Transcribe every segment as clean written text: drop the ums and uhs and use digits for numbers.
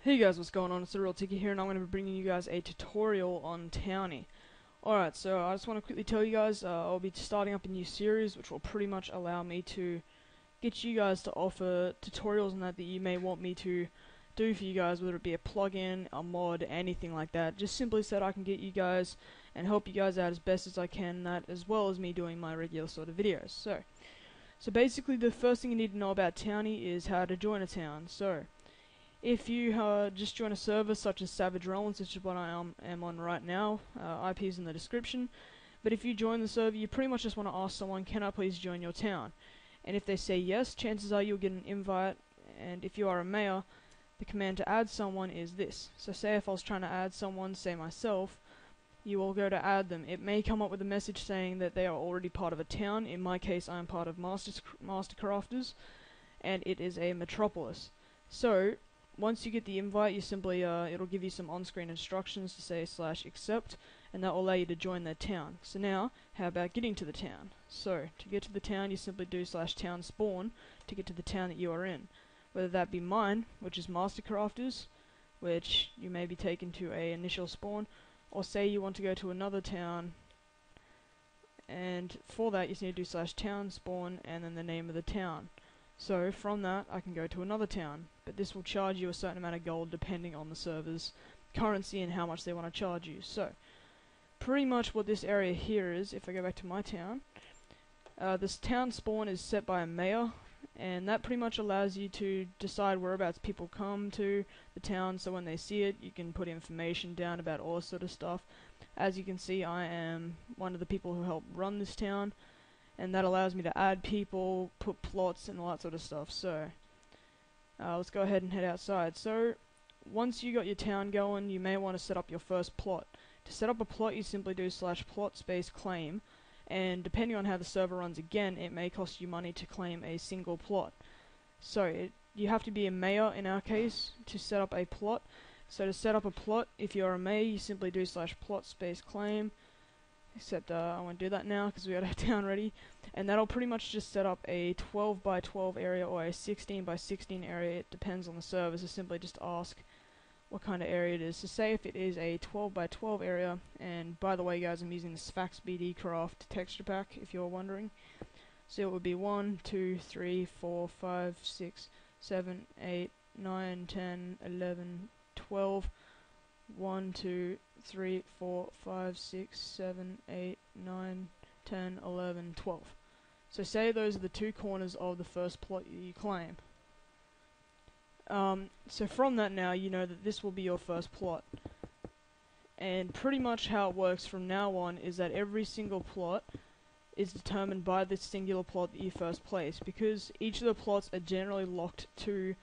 Hey guys, what's going on? It's the real Tiga here, and I'm going to be bringing you guys a tutorial on Towny. Alright, so I just want to quickly tell you guys, I'll be starting up a new series, which will pretty much allow me to get you guys to offer tutorials and that you may want me to do for you guys, whether it be a plugin, a mod, anything like that. Just simply so that I can get you guys and help you guys out as best as I can, that as well as me doing my regular sort of videos. So basically the first thing you need to know about Towny is how to join a town. So if you just join a server such as Savage Realms, which is what I am on right now, IP is in the description, but if you join the server, you pretty much just want to ask someone, can I please join your town? And if they say yes, chances are you'll get an invite, and if you are a mayor, the command to add someone is this. So say if I was trying to add someone, say myself, you will go to add them. It may come up with a message saying that they are already part of a town. In my case, I am part of Mastercrafters, and it is a metropolis. So once you get the invite, you simply, it'll give you some on-screen instructions to say /accept, and that will allow you to join their town. So now, how about getting to the town? So, to get to the town, you simply do /town spawn to get to the town that you are in. Whether that be mine, which is Mastercrafters, which you may be taken to a initial spawn, or say you want to go to another town, and for that you just need to do /town spawn and then the name of the town. So from that I can go to another town, but this will charge you a certain amount of gold depending on the server's currency and how much they want to charge you. So pretty much what this area here is, if I go back to my town, this town spawn is set by a mayor, and that pretty much allows you to decide whereabouts people come to the town, so when they see it you can put information down about all this sort of stuff. As you can see, I am one of the people who help run this town, and that allows me to add people, put plots, and all that sort of stuff. So let's go ahead and head outside. So once you got your town going, you may want to set up your first plot. To set up a plot, you simply do /plot space claim, and depending on how the server runs again, it may cost you money to claim a single plot. So you have to be a mayor in our case to set up a plot. So to set up a plot, if you're a mayor, you simply do /plot space claim, except I won't do that now because we got our town ready, and that'll pretty much just set up a 12 by 12 area or a 16 by 16 area. It depends on the server, so simply just ask what kind of area it is. So say if it is a 12 by 12 area, and by the way guys, I'm using the Sphax BD Craft texture pack if you're wondering. So it would be 1, 2, 3, 4, 5, 6, 7, 8, 9, 10, 11, 12, 1, 2, 3, 4, 5, 6, 7, 8, 9, 10, 11, 12. So say those are the two corners of the first plot you claim. So from that now, you know that this will be your first plot. And pretty much how it works from now on is that every single plot is determined by this singular plot that you first place, because each of the plots are generally locked to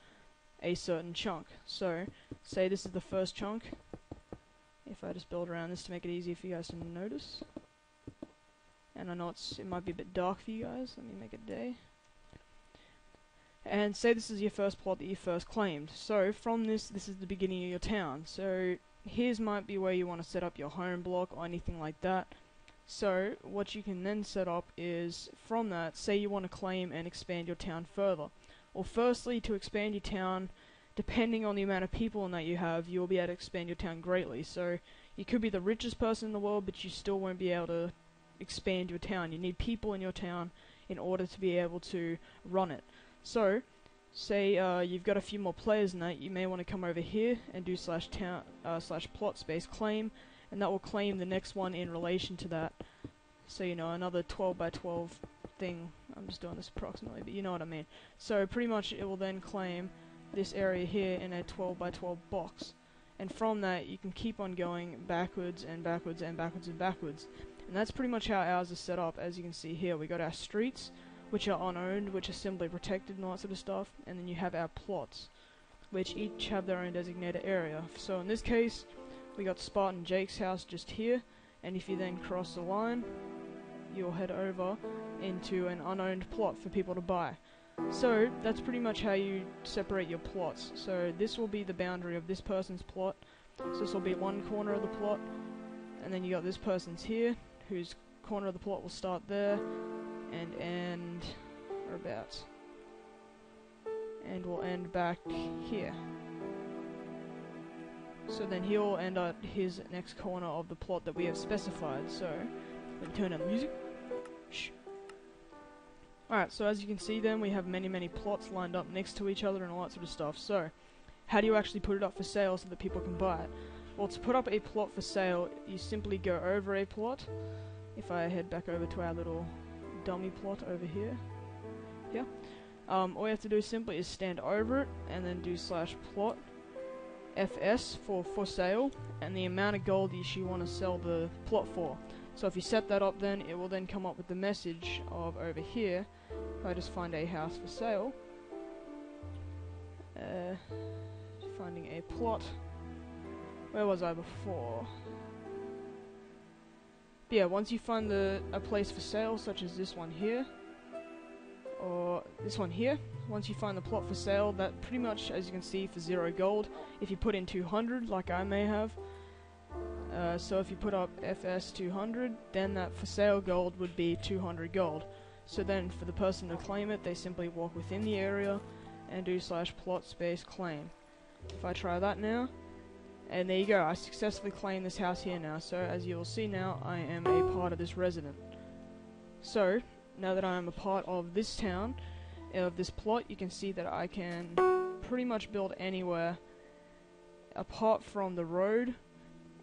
a certain chunk. So say this is the first chunk. If I just build around this to make it easier for you guys to notice. And I know it might be a bit dark for you guys, let me make it day. And say this is your first plot that you first claimed. So from this is the beginning of your town. So here's might be where you want to set up your home block or anything like that. So what you can then set up is, from that, say you want to claim and expand your town further. Well, firstly, to expand your town, depending on the amount of people in that you have, you'll be able to expand your town greatly. So you could be the richest person in the world, but you still won't be able to expand your town. You need people in your town in order to be able to run it. So say you've got a few more players in that, you may want to come over here and do /plot space claim, and that will claim the next one in relation to that. So you know, another 12 by 12 thing. I'm just doing this approximately, but you know what I mean. So pretty much it will then claim this area here in a 12 by 12 box, and from that you can keep on going backwards and backwards and backwards and backwards. And that's pretty much how ours is set up. As you can see here, we got our streets, which are unowned, which are simply protected and all that sort of stuff, and then you have our plots, which each have their own designated area. So in this case, we got Spartan Jake's house just here, and if you then cross the line, you'll head over into an unowned plot for people to buy. So that's pretty much how you separate your plots. So this will be the boundary of this person's plot, so this will be one corner of the plot, and then you got this person's here, whose corner of the plot will start there, and end, or about, and will end back here. So then he'll end at his next corner of the plot that we have specified. So let me turn down the music. Shh. Alright, so as you can see then, we have many plots lined up next to each other and all that sort of stuff. So, how do you actually put it up for sale so that people can buy it? Well, to put up a plot for sale, you simply go over a plot. If I head back over to our little dummy plot over here. Yeah. All you have to do simply is stand over it, and then do /plot FS for sale, and the amount of gold you want to sell the plot for. So if you set that up, then it will then come up with the message of over here. If I just find a house for sale, finding a plot. Where was I before? Yeah, once you find a place for sale, such as this one here, or this one here, once you find the plot for sale, that pretty much, as you can see, for 0 gold, if you put in 200, like I may have, so if you put up FS 200, then that for sale gold would be 200 gold. So then for the person to claim it, they simply walk within the area and do /plot space claim. If I try that now, and there you go, I successfully claimed this house here now. So as you will see now, I am a part of this resident. So now that I am a part of this town, of this plot, you can see that I can pretty much build anywhere apart from the road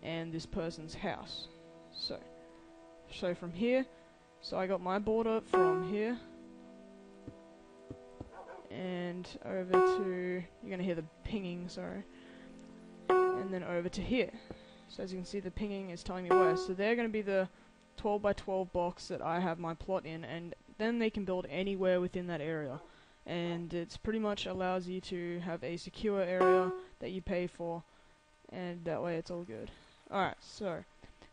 and this person's house. So from here, so I got my border from here and over to, you're gonna hear the pinging, sorry, and then over to here. So as you can see, the pinging is telling me where. So they're gonna be the 12 by 12 box that I have my plot in, and then they can build anywhere within that area. And it's pretty much allows you to have a secure area that you pay for, and that way it's all good. Alright, so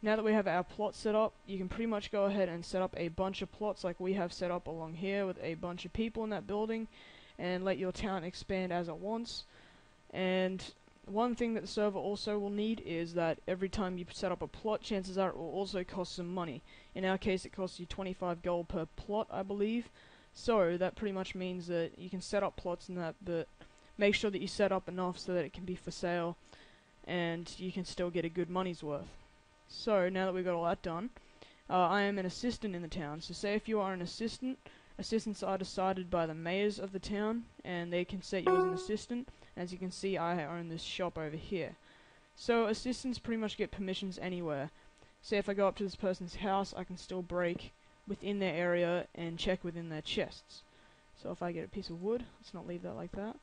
now that we have our plot set up, you can pretty much go ahead and set up a bunch of plots like we have set up along here with a bunch of people in that building, and let your town expand as it wants. And one thing that the server also will need is that every time you set up a plot, chances are it will also cost some money. In our case, it costs you 25 gold per plot, I believe. So that pretty much means that you can set up plots in that, but make sure that you set up enough so that it can be for sale and you can still get a good money's worth. So now that we've got all that done, I am an assistant in the town. So say if you are an assistant, assistants are decided by the mayors of the town, and they can set you as an assistant. As you can see, I own this shop over here. So assistants pretty much get permissions anywhere. Say if I go up to this person's house, I can still break within their area and check within their chests. So if I get a piece of wood, let's not leave that like that,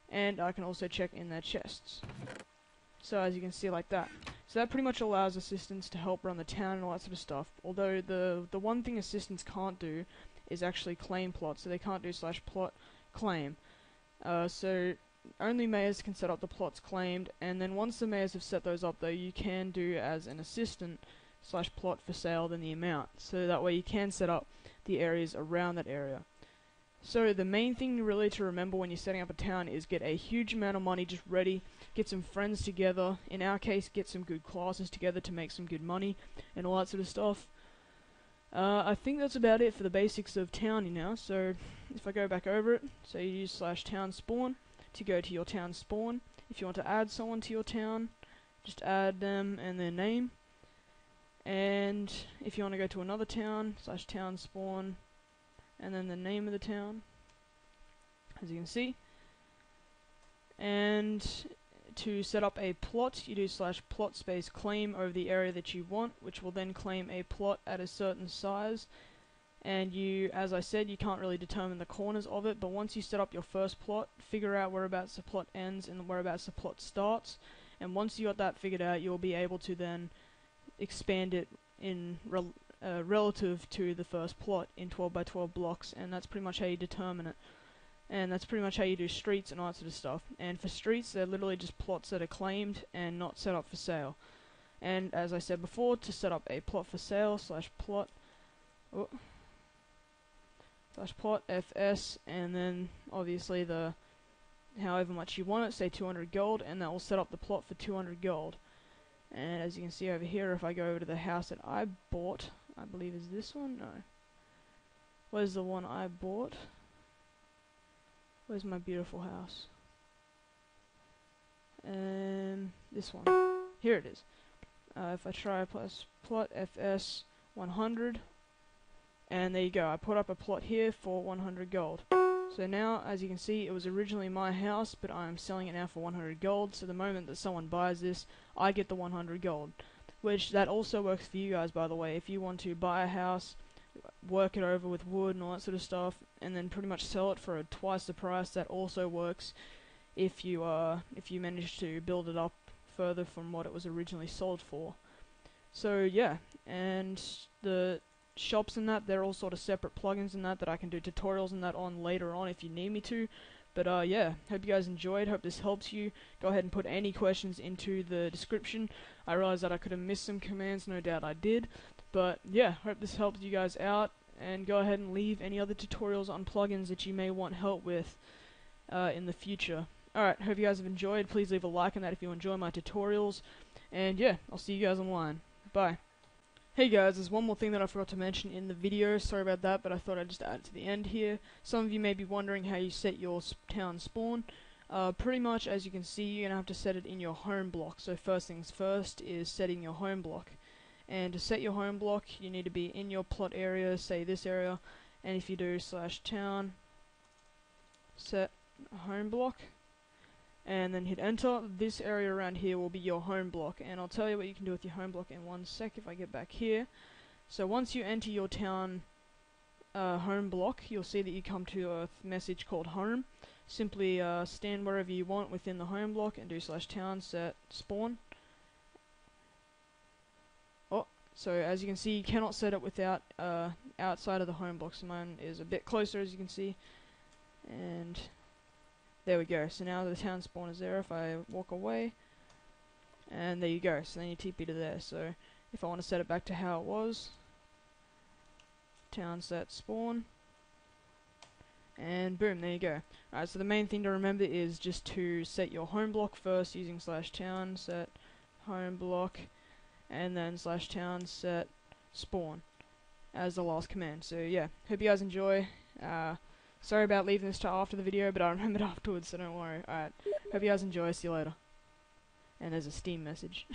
and I can also check in their chests. So as you can see, like that. So that pretty much allows assistants to help run the town and all that sort of stuff. Although the one thing assistants can't do is actually claim plots, so they can't do /plot claim. So only mayors can set up the plots claimed, and then once the mayors have set those up, though, you can do as an assistant /plot for sale then the amount. So that way you can set up the areas around that area. So the main thing really to remember when you're setting up a town is get a huge amount of money just ready, get some friends together, in our case get some good classes together to make some good money, and all that sort of stuff. I think that's about it for the basics of Towny now. So if I go back over it, so you use /town spawn to go to your town spawn. If you want to add someone to your town, just add them and their name. And if you want to go to another town, /town spawn, and then the name of the town, as you can see. And to set up a plot, you do /plot space claim over the area that you want, which will then claim a plot at a certain size. And you, as I said, you can't really determine the corners of it, but once you set up your first plot, figure out whereabouts the plot ends and whereabouts the plot starts. And once you got that figured out, you'll be able to then expand it in relative to the first plot in 12 by 12 blocks, and that's pretty much how you determine it. And that's pretty much how you do streets and all that sort of stuff. And for streets, they're literally just plots that are claimed and not set up for sale. And as I said before, to set up a plot for sale, /plot, /plot FS, and then obviously the however much you want it, say 200 gold, and that will set up the plot for 200 gold. And as you can see over here, if I go over to the house that I bought, I believe is this one? No. Where's the one I bought? Where's my beautiful house? this one. Here it is. If I try plus plot fs 100, and there you go, I put up a plot here for 100 gold. So now, as you can see, it was originally my house, but I'm selling it now for 100 gold, so the moment that someone buys this, I get the 100 gold. Which, that also works for you guys, by the way. If you want to buy a house, work it over with wood and all that sort of stuff, and then pretty much sell it for twice the price, that also works if you manage to build it up further from what it was originally sold for. So yeah, and the shops and that, they're all sort of separate plugins and that I can do tutorials and that on later on if you need me to. But yeah, hope you guys enjoyed, hope this helps you. Go ahead and put any questions into the description. I realized that I could have missed some commands, no doubt I did. But yeah, hope this helped you guys out, and go ahead and leave any other tutorials on plugins that you may want help with in the future. Alright, hope you guys have enjoyed. Please leave a like on that if you enjoy my tutorials. And yeah, I'll see you guys online. Bye. Hey guys, there's one more thing that I forgot to mention in the video, sorry about that, but I thought I'd just add it to the end here. Some of you may be wondering how you set your town spawn. Pretty much, as you can see, you're going to have to set it in your home block. So first things first is setting your home block. And to set your home block, you need to be in your plot area, say this area, and if you do /town, set home block, and then hit enter, this area around here will be your home block, and I'll tell you what you can do with your home block in one sec if I get back here. So once you enter your town home block, you'll see that you come to a message called home. Simply stand wherever you want within the home block and do /town set spawn. Oh, so as you can see, you cannot set it without outside of the home block, so mine is a bit closer as you can see, and there we go. So now the town spawn is there. If I walk away, and there you go. So then you TP to there. So if I want to set it back to how it was, town set spawn, and boom, there you go. Alright, so the main thing to remember is just to set your home block first using /town set home block, and then /town set spawn as the last command. So yeah, hope you guys enjoy. Sorry about leaving this till after the video, but I remembered afterwards, so don't worry. Alright, hope you guys enjoy, see you later. And there's a Steam message.